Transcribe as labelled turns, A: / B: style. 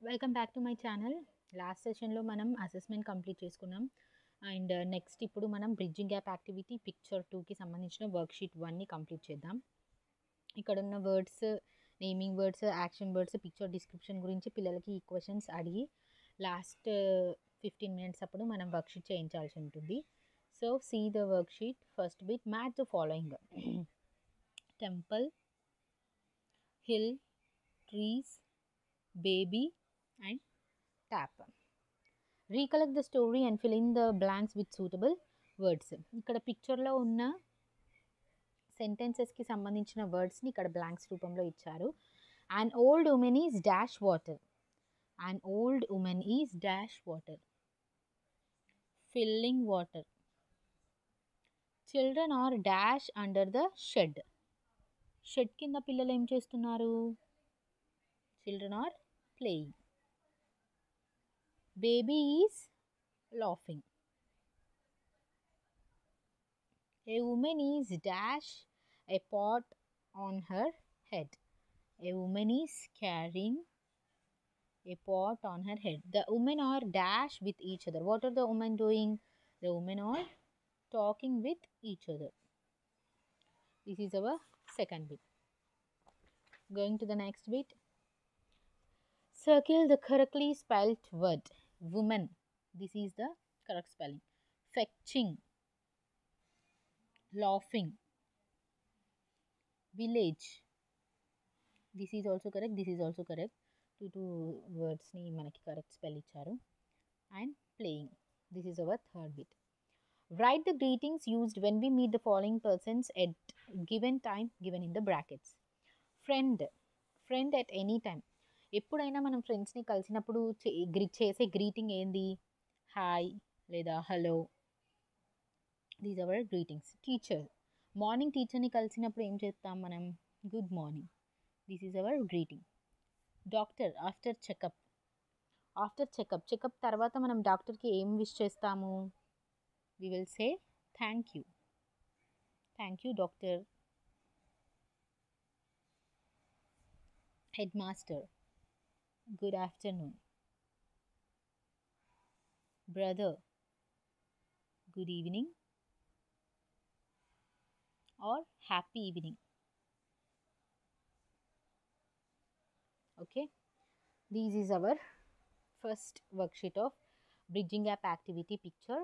A: Welcome back to my channel. Last సెషన్లో మనం assessment complete చేసుకున్నాం. అండ్ నెక్స్ట్ ఇప్పుడు మనం బ్రిడ్జింగ్ గ్యాప్ యాక్టివిటీ పిక్చర్ 2కి సంబంధించిన వర్క్షీట్ 1ని కంప్లీట్ చేద్దాం. ఇక్కడ ఉన్న words, naming words, action words, picture description గురించి పిల్లలకి ఈ క్వశ్చన్స్ అడిగి లాస్ట్ 15 minutes అప్పుడు మనం వర్క్షీట్ చేయించాల్సి ఉంటుంది. So see the worksheet. First bit, match the following: temple, hill, trees, baby and tap. Recollect the story and fill in the blanks with suitable words. ఇక్కడ పిక్చర్లో ఉన్న సెంటెన్సెస్కి సంబంధించిన వర్డ్స్ని ఇక్కడ బ్లాంక్స్ రూపంలో ఇచ్చారు. An old woman is dash water. An old woman is dash water. Filling water. Children are dash under the shed. Shed కింద పిల్లలు ఏం చేస్తున్నారు? Children are playing. Baby is laughing. A woman is dash a pot on her head. A woman is carrying a pot on her head. The women are dash with each other. What are the women doing? The women are talking with each other. This is our second bit. Going to the next bit. Circle the correctly spelled word. Woman. This is the correct spelling. Fetching. Laughing. Village. This is also correct. This is also correct. Two words ni manaki correct spell icharu. And playing. This is our third bit. Write the greetings used when we meet the following persons at given time given in the brackets. Friend. Friend at any time. ఎప్పుడైనా మనం ఫ్రెండ్స్ని కలిసినప్పుడు చేసే greeting ఏంది? Hi లేదా hello. These are greetings. Teacher. Morning టీచర్ని కలిసినప్పుడు ఏం చేస్తాం మనం? Good morning. This is our greeting. Doctor. After checkup. After checkup. Checkup తర్వాత మనం డాక్టర్కి ఏం విష్ చేస్తాము? We will say thank you. Thank you doctor. Head master. Good afternoon. Brother. Good evening or happy evening. Okay, this is our first worksheet of bridging gap activity picture